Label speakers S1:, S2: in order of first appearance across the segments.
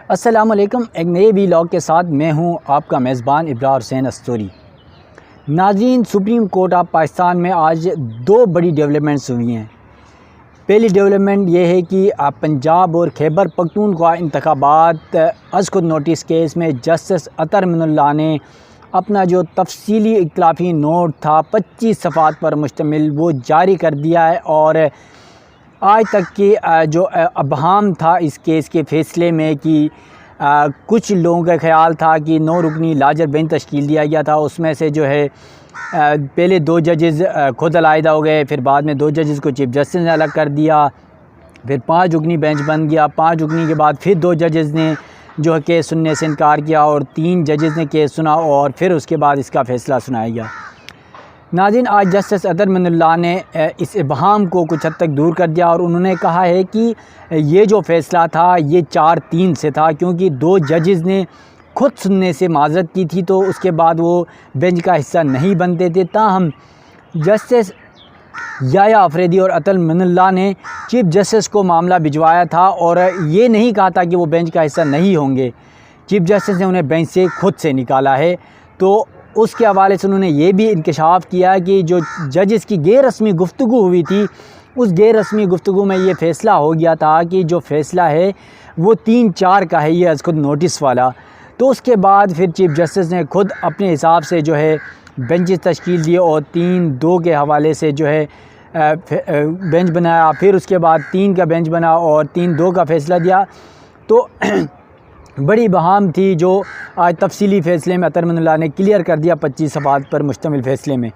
S1: अस्सलामुअलैकुम। एक नए व्लॉग के साथ मैं हूं आपका मेज़बान इब्रार हुसैन अस्तूरी। नाज़रीन, सुप्रीम कोर्ट ऑफ पाकिस्तान में आज दो बड़ी डेवलपमेंट्स हुई हैं। पहली डेवलपमेंट ये है कि पंजाब और खैबर पख्तूनख्वा इंतखाबात अज़ नोटिस केस में जस्टिस अतर अमीनुल्लाह ने अपना जो तफसीली इख्तिलाफी नोट था 25 सफ़ात पर मुश्तमिल वो जारी कर दिया है। और आज तक की जो अबहम था इस केस के फ़ैसले में कि कुछ लोगों का ख्याल था कि 9 रुकनी लार्जर बेंच तश्कील दिया गया था, उसमें से जो है पहले 2 जजेज़ खुद अलहदा हो गए, फिर बाद में 2 जजेज़ को चीफ जस्टिस ने अलग कर दिया, फिर 5 रुकनी बेंच बन गया। 5 रुकनी के बाद फिर 2 जजेज़ ने जो है केस सुनने से इनकार किया और 3 जजेज़ ने केस सुना और फिर उसके बाद इसका फ़ैसला सुनाया गया। नाज़रीन, आज जस्टिस अतर अमीनुल्लाह ने इस इबहम को कुछ हद तक दूर कर दिया और उन्होंने कहा है कि ये जो फ़ैसला था ये 4-3 से था, क्योंकि 2 जजेज़ ने खुद सुनने से माज़रत की थी तो उसके बाद वो बेंच का हिस्सा नहीं बनते थे। ताहम जस्टिस याया अफरीदी और अतर अमीनुल्लाह ने चीफ जस्टिस को मामला भिजवाया था और ये नहीं कहा था कि वो बेंच का हिस्सा नहीं होंगे। चीफ जस्टिस ने उन्हें बेंच से खुद से निकाला है। तो उसके हवाले से उन्होंने ये भी इंकशाफ किया कि जो जजेस की गैर रस्मी गुफ्तगू हुई थी उस गैर रस्मी गुफ्तगू में ये फ़ैसला हो गया था कि जो फ़ैसला है वो 3-4 का है, ये अज़ खुद नोटिस वाला। तो उसके बाद फिर चीफ जस्टिस ने खुद अपने हिसाब से जो है बेंचेस तश्कील दिए और 3-2 के हवाले से जो है बेंच बनाया, फिर उसके बाद 3 का बेंच बना और 3-2 का फ़ैसला दिया। तो बड़ी बहाम थी जो आज तफसीली फ़ैसले में अतर अमीनुल्लाह ने क्लियर कर दिया 25 सफ़ात पर मुश्तमिल फ़ैसले में।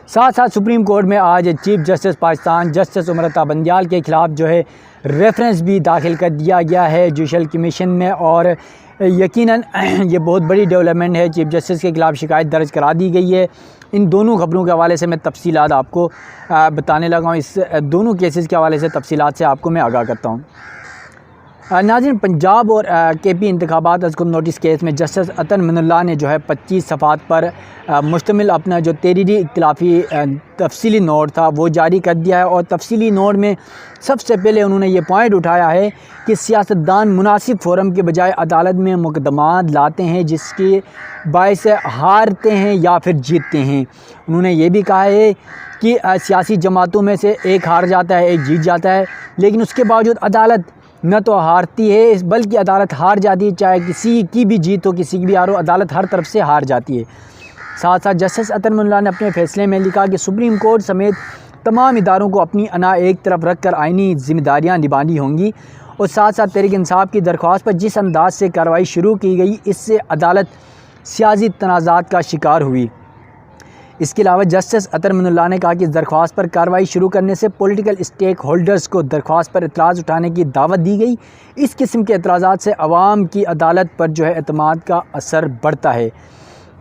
S1: साथ साथ सुप्रीम कोर्ट में आज chief justice Pakistan justice उमरता Bandial के ख़िलाफ़ जो है रेफरेंस भी दाखिल कर दिया गया है जुडिशल कमीशन में और यकीनन ये बहुत बड़ी डेवलपमेंट है। चीफ जस्टिस के ख़िलाफ़ शिकायत दर्ज करा दी गई है। इन दोनों खबरों के हवाले से मैं तफसीलात आपको बताने लगा हूँ। इस दोनों केसेस के हवाले से तफसीलात से आपको मैं आगाह करता हूँ। नाज़रीन, पंजाब और केपी इंतखाबात अज़ नोटिस केस में जस्टिस अतर अमीनुल्लाह ने जो है 25 सफ़ात पर मुश्तमिल अपना जो तहरीरी इख्तिलाफी तफसीली नोट था वो जारी कर दिया है। और तफसीली नोट में सबसे पहले उन्होंने ये पॉइंट उठाया है कि सियासतदान मुनासिब फ़ोरम के बजाय अदालत में मुकदमात लाते हैं जिसके बायस हारते हैं या फिर जीतते हैं। उन्होंने ये भी कहा है कि सियासी जमातों में से एक हार जाता है, एक जीत जाता है, लेकिन उसके बावजूद अदालत न तो हारती है बल्कि अदालत हार जाती है। चाहे किसी की भी जीत हो किसी की भी हार हो, अदालत हर तरफ से हार जाती है। साथ साथ जस्टिस अतर अमीनुल्लाह ने अपने फ़ैसले में लिखा कि सुप्रीम कोर्ट समेत तमाम इदारों को अपनी अना एक तरफ रख कर आइनी ज़िम्मेदारियाँ निभानी होंगी। और साथ साथ तहरीक इंसाफ की दरख्वास्त पर जिस अंदाज से कार्रवाई शुरू की गई इससे अदालत सियासी तनाज़ात का शिकार हुई। इसके अलावा जस्टिस अतर अमीनुल्लाह ने कहा कि इस दरख्वास्त पर कार्रवाई शुरू करने से पॉलिटिकल स्टेक होल्डर्स को दरख्वास्त पर एतराज़ उठाने की दावत दी गई। इस किस्म के एतराज़ात से अवाम की अदालत पर जो है एतमाद का असर बढ़ता है।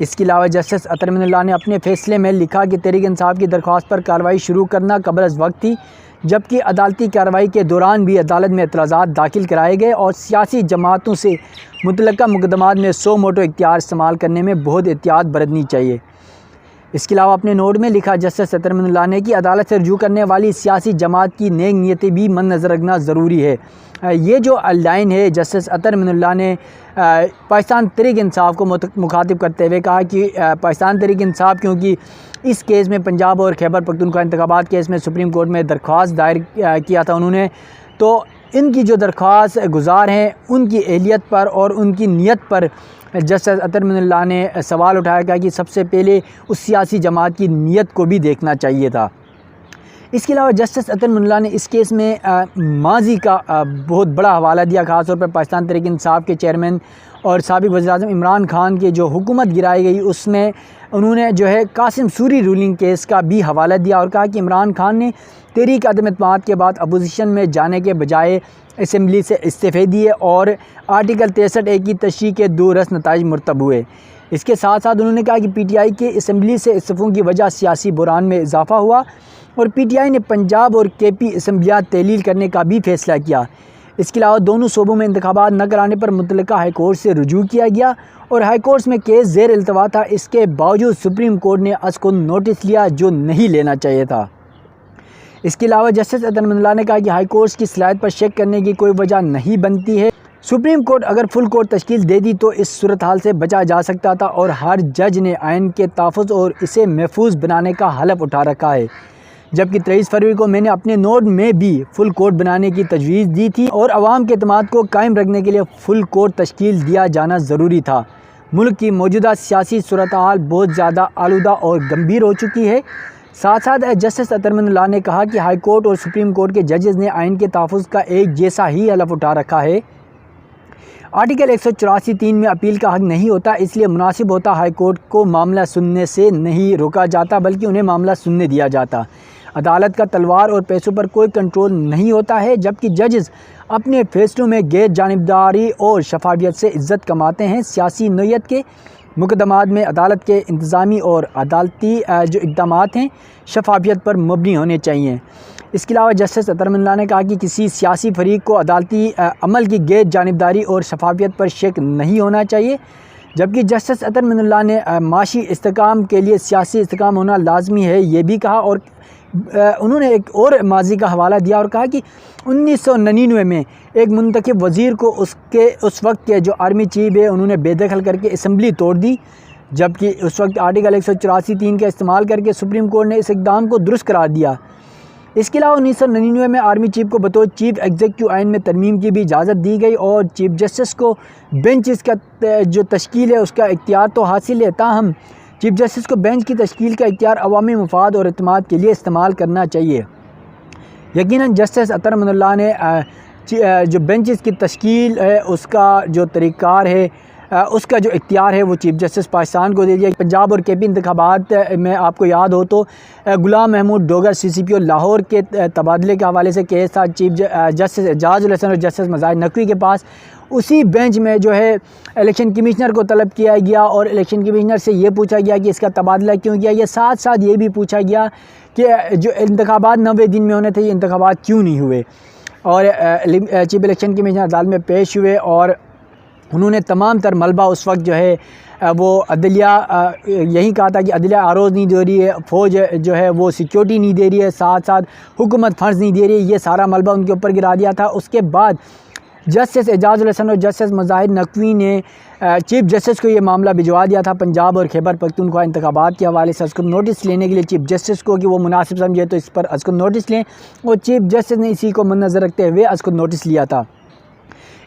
S1: इसके अलावा जस्टिस अतर अमीनुल्लाह ने अपने फ़ैसले में लिखा कि तहरीक इंसाफ की दरख्वास्त पर कार्रवाई शुरू करना कबल अज़ वक्त थी, जबकि अदालती कार्रवाई के दौरान भी अदालत में एतराज़ात दाखिल कराए गए और सियासी जमातों से मुतलका मुकदमात में सो मोटो इख्तियार इस्तेमाल करने में बहुत एहतियात बरतनी चाहिए। इसके अलावा अपने नोट में लिखा जस्टिस अतर अमीनुल्लाह ने कि अदालत से रुजू करने वाली सियासी जमात की नेक नीयतें भी मद्देनज़र रखना ज़रूरी है। ये जो लाइन है जस्टिस अतर अमीनुल्लाह ने पाकिस्तान तहरीक इंसाफ को मुखातिब करते हुए कहा कि पाकिस्तान तहरीक इंसाफ क्योंकि इस केस में पंजाब और खैबर पख्तूनख्वा इंतखाबात केस में सुप्रीम कोर्ट में दरख्वास्त दायर किया था उन्होंने, तो इनकी जो दरख्वास्त गुज़ार हैं उनकी अहलियत पर और उनकी नीयत पर जस्टिस अतर अमीनुल्लाह ने सवाल उठाया गया कि सबसे पहले उस सियासी जमात की नीयत को भी देखना चाहिए था। इसके अलावा जस्टिस अतर अमीनुल्लाह ने इस केस में माजी का बहुत बड़ा हवाला दिया। ख़ास तौर पर पाकिस्तान तहरीक इंसाफ के चेयरमैन और साबिक़ वज़ीर-ए-आज़म इमरान खान की जो हुकूमत गिराई गई उसमें उन्होंने जो है कासिम सूरी रूलिंग केस का भी हवाला दिया और कहा कि इमरान खान ने तहरीक अदम एतमाद के बाद अपोजिशन में जाने के बजाय असम्बली से इस्तीफ़े दिए और आर्टिकल 63A की तशरीह के 2 रस नताइज मुरतब हुए। इसके साथ साथ उन्होंने कहा कि PTI के असम्बली से इस्तीफ़ों की वजह सियासी बुरान में इजाफ़ा हुआ और PTI ने पंजाब और KP असम्बलियाँ तहलील करने का भी फ़ैसला किया। इसके अलावा दोनों सूबों में इंतखाबात न कराने पर मुतल्लिका हाई कोर्ट से रुजू किया गया और हाई कोर्ट में केस ज़ेर इल्तवा था। इसके बावजूद सुप्रीम कोर्ट ने अज़ नोटिस लिया जो नहीं लेना चाहिए था। इसके अलावा जस्टिस अतर अमीनुल्लाह ने कहा कि हाई कोर्ट की सलाहियत पर शक करने की कोई वजह नहीं बनती है। सुप्रीम कोर्ट अगर फुल कोर्ट तश्कील दे दी तो इस सूरत हाल से बचा जा सकता था और हर जज ने आइन के तहफ़्फ़ुज़ और इसे महफूज बनाने का हलफ उठा रखा है। जबकि 23 फरवरी को मैंने अपने नोट में भी फुल कोर्ट बनाने की तजवीज़ दी थी और अवाम के एतमाद को कायम रखने के लिए फुल कोर्ट तश्कील दिया जाना ज़रूरी था। मुल्क की मौजूदा सियासी सूरत हाल बहुत ज़्यादा आलूदा और गंभीर हो चुकी है। साथ साथ जस्टिस अतर मिनुल्लाह ने कहा कि हाई कोर्ट और सुप्रीम कोर्ट के जजेस ने आइन के तहफ़्फ़ुज़ का एक जैसा ही हलफ उठा रखा है। आर्टिकल 184(3) में अपील का हक नहीं होता, इसलिए मुनासिब होता हाई कोर्ट को मामला सुनने से नहीं रोका जाता बल्कि उन्हें मामला सुनने दिया जाता। अदालत का तलवार और पैसों पर कोई कंट्रोल नहीं होता है, जबकि जजेस अपने फैसलों में गैर जानिबदारी और शफाफियत से इज़्ज़त कमाते हैं। सियासी नोयत के मुकदमात में अदालत के इंतज़ामी और अदालती जो इक़दामात हैं शफाफियत पर मबनी होने चाहिए। इसके अलावा जस्टिस अतर मिनुल्लाह ने कहा कि किसी सियासी फरीक को अदालती अमल की गैर जानिबदारी और शफाफियत पर शक नहीं होना चाहिए। जबकि जस्टिस अतर मिनुल्लाह ने माशी इस्तेकाम के लिए सियासी इस्तेकाम होना लाजमी है ये भी कहा और उन्होंने एक और माजी का हवाला दिया और कहा कि 1999 में एक मुंतखब वज़ीर को उस वक्त के जो आर्मी चीफ है उन्होंने बेदखल करके असम्बली तोड़ दी, जबकि उस वक्त आर्टिकल 184(3) का इस्तेमाल करके सुप्रीम कोर्ट ने इस इक़दाम को दुरुस्त करार दिया। इसके अलावा 1999 में आर्मी चीफ को बतौर चीफ एग्जीक्यूटिव आइन में तरमीम की भी इजाज़त दी गई और चीफ जस्टिस को बेंच इसका जो तश्कील है उसका इख्तियार तो हासिल है, ताहम चीफ जस्टिस को बेंच की तश्कील का इख्तियार अवामी मफाद और एतमाद के लिए इस्तेमाल करना चाहिए। यकीनन जस्टिस अतर मिनुल्लाह ने जो बेंचेस की तश्कील है उसका जो तरीक़ार है उसका जो इख्तियार है वो चीफ जस्टिस पाकिस्तान को दे दिया। पंजाब और केपी इंतखाबात में आपको याद हो तो गुलाम महमूद डोगर CCPO लाहौर के तबादले के हवाले से केस था चीफ जस्टिस एजाज उल हसन और जस्टिस मज़ाहिर नकवी के पास। उसी बेंच में जो है इलेक्शन कमिश्नर को तलब किया गया और इलेक्शन कमिश्नर से ये पूछा गया कि इसका तबादला क्यों किया। ये साथ साथ ये भी पूछा गया कि जो इंतखाबात 90 दिन में होने थे ये इंतखाबात क्यों नहीं हुए। और चीफ इलेक्शन कमिश्नर अदालत में पेश हुए और उन्होंने तमाम तर मलबा उस वक्त जो है वो अदलिया यही कहा था कि अदलिया आरोज़ नहीं दे रही है, फ़ौज जो है वो सिक्योरिटी नहीं दे रही है, साथ साथ हुकूमत फ़र्ज़ नहीं दे रही है, ये सारा मलबा उनके ऊपर गिरा दिया था। उसके बाद जस्टिस एजाज उल हसन और जस्टिस मज़ाहिर नकवी ने चीफ जस्टिस को ये मामला भिजवा दिया था पंजाब और खैबर पख्तूनख्वा इंतखाबात के हवाले से उसको नोटिस लेने के लिए चीफ जस्टिस को कि वो मुनासिब समझे तो इस पर उसको नोटिस लें, और चीफ जस्टिस ने इसी को मद्देनज़र रखते हुए उसको नोटिस लिया था।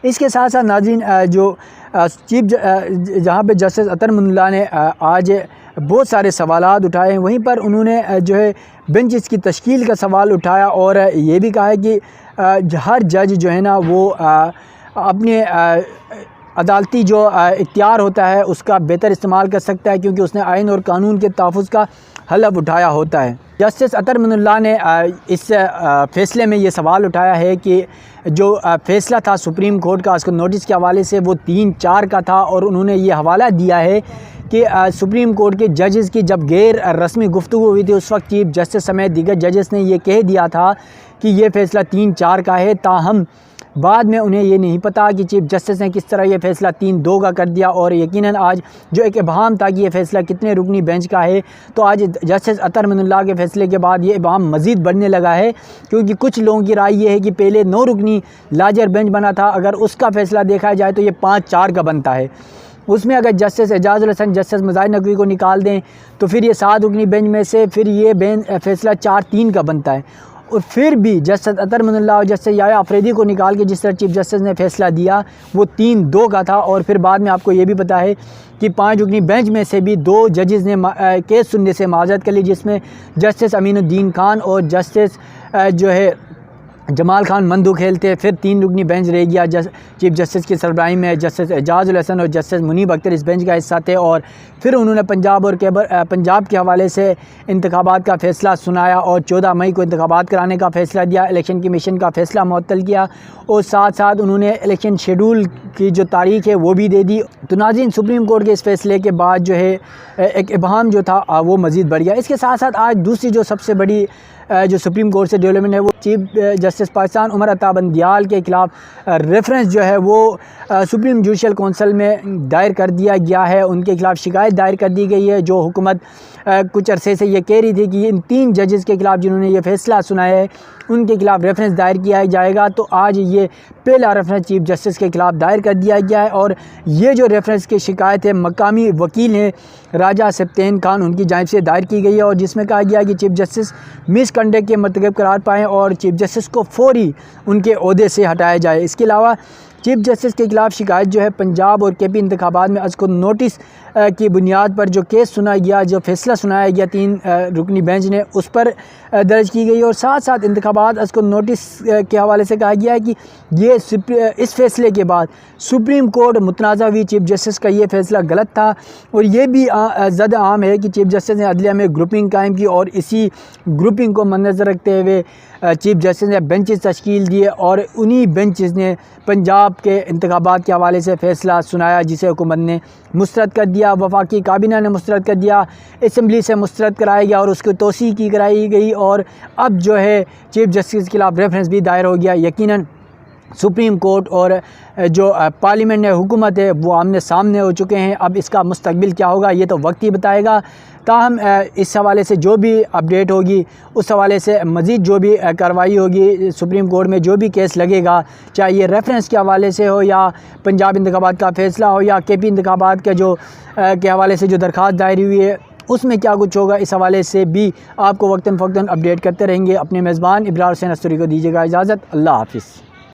S1: इसके साथ साथ नाज़रीन जो चीफ जहाँ पे जस्टिस अतर मिनुल्लाह ने आज बहुत सारे सवालात उठाए हैं, वहीं पर उन्होंने जो है बेंचेस की तश्कील का सवाल उठाया और ये भी कहा है कि हर जज जो है ना वो अपने अदालती जो इख्तियार होता है उसका बेहतर इस्तेमाल कर सकता है क्योंकि उसने आइन और कानून के तहफ़्फ़ुज़ का हलफ उठाया होता है। जस्टिस अतर मिनुल्लाह ने इस फ़ैसले में ये सवाल उठाया है कि जो फ़ैसला था सुप्रीम कोर्ट का उसको नोटिस के हवाले से वो 3-4 का था और उन्होंने ये हवाला दिया है कि सुप्रीम कोर्ट के जजेस की जब गैर रस्मी गुफ्तगू हुई थी उस वक्त चीफ जस्टिस समेत दीगर जजेस ने ये कह दिया था कि ये फ़ैसला 3-4 का है, ताहम बाद में उन्हें ये नहीं पता कि चीफ जस्टिस ने किस तरह ये फ़ैसला 3-2 का कर दिया। और यकीनन आज जो एक इबहम था कि ये फ़ैसला कितने रुकनी बेंच का है, तो आज जस्टिस अतर मिनुल्लाह के फ़ैसले के बाद ये इबहम मज़ीद बढ़ने लगा है क्योंकि कुछ लोगों की राय ये है कि पहले 9 रुकनी लार्जर बेंच बना था, अगर उसका फ़ैसला देखा जाए तो ये 5-4 का बनता है। उसमें अगर जस्टिस एजाज उल हसन जस्टिस मज़ाहिर नकवी को निकाल दें तो फिर ये 7 रुकनी बेंच में से फिर ये फ़ैसला 4-3 का बनता है। और फिर भी जस्टिस अतर मिनुल्लाह और जस्टिस याया अफरीदी को निकाल के जिस तरह चीफ जस्टिस ने फ़ैसला दिया वो 3-2 का था। और फिर बाद में आपको ये भी पता है कि 5 रुकनी बेंच में से भी 2 जजेस ने केस सुनने से माज़रत कर ली, जिसमें जस्टिस अमीनुद्दीन खान और जस्टिस जो है जमाल खान मंदू खेलते। फिर 3 रुकनी बेंच रह गया चीफ जस्टिस की सरबराही में जस्टिस एजाज उल हसन और जस्टिस मुनीब अख्तर इस बेंच का हिस्सा थे। और फिर उन्होंने पंजाब के हवाले से इंतखाबात का फ़ैसला सुनाया और 14 मई को इंतखाबात कराने का फ़ैसला दिया, इलेक्शन कमीशन का फ़ैसला मुअत्तल किया और साथ साथ उन्होंने इलेक्शन शेड्यूल की जो तारीख़ है वो भी दे दी। तो नाज़रीन सुप्रीम कोर्ट के इस फ़ैसले के बाद जो है एक इबहम जो था वो मज़ीद बढ़ गया। इसके साथ साथ आज दूसरी जो सबसे बड़ी जो सुप्रीम कोर्ट से डेवलपमेंट है वो चीफ जस्टिस पाकिस्तान उमर अता बंदियाल के ख़िलाफ़ रेफरेंस जो है वो सुप्रीम जुडिशल काउंसिल में दायर कर दिया गया है। उनके ख़िलाफ़ शिकायत दायर कर दी गई है जो हुकूमत कुछ अरसे से ये कह रही थी कि इन 3 जजेस के ख़िलाफ़ जिन्होंने ये फ़ैसला सुनाया है उनके ख़िलाफ़ रेफरेंस दायर किया जाएगा। तो आज ये पहला रेफरेंस चीफ जस्टिस के ख़िलाफ़ दायर कर दिया गया है और ये जो रेफरेंस की शिकायत है मकामी वकील हैं राजा सप्तान खान उनकी जानिब से दायर की गई है और जिसमें कहा गया है कि चीफ जस्टिस मिसकंडक्ट के मर्तकब करार पाएँ और चीफ जस्टिस को फौरी उनके ओहदे से हटाया जाए। इसके अलावा चीफ जस्टिस के ख़िलाफ़ शिकायत जो है पंजाब और केपी इंतखाबात में आज को नोटिस की बुनियाद पर जो केस सुना गया, जो फैसला सुनाया गया 3 रुकनी बेंच ने, उस पर दर्ज की गई और साथ साथ इंतखाबात आज को नोटिस के हवाले से कहा गया है कि ये इस फैसले के बाद सुप्रीम कोर्ट मुतनाज़ा हुई चीफ जस्टिस का ये फ़ैसला गलत था। और ये भी ज़्यादा आम है कि चीफ जस्टिस ने अदलिया में ग्रुपिंग कायम की और इसी ग्रुपिंग को मद्देनज़र रखते हुए चीफ जस्टिस ने बेंचेस तश्कील दिए और उन्हीं बेंचेस ने पंजाब के इंतखाबात के हवाले से फ़ैसला सुनाया जिसे हुकूमत ने मुस्तरद कर दिया, वफाकी काबीना ने मुस्तरद कर दिया, असम्बली से मुस्तरद कराया गया और उसकी तोसी की कराई गई और अब जो है चीफ जस्टिस के खिलाफ रेफरेंस भी दायर हो गया। यकीनन सुप्रीम कोर्ट और जो पार्लियामेंट है, हुकूमत है, वो आमने सामने हो चुके हैं। अब इसका मुस्तकबिल क्या होगा ये तो वक्त ही बताएगा। ताहम इस हवाले से जो भी अपडेट होगी, उस हवाले से मज़ीद जो भी कार्रवाई होगी सुप्रीम कोर्ट में, जो भी केस लगेगा, चाहे ये रेफरेंस के हवाले से हो या पंजाब इंतखाबात का फ़ैसला हो या केपी इंतखाबात के जो के हवाले से जो दरख्वास्त दायर हुई है, उसमें क्या कुछ होगा, इस हवाले से भी आपको वक्तन फ़ौक्तन अपडेट करते रहेंगे। अपने मेज़बान इब्रार हुसैन अस्तूरी को दीजिएगा इजाज़त। अल्लाह हाफ़िज़।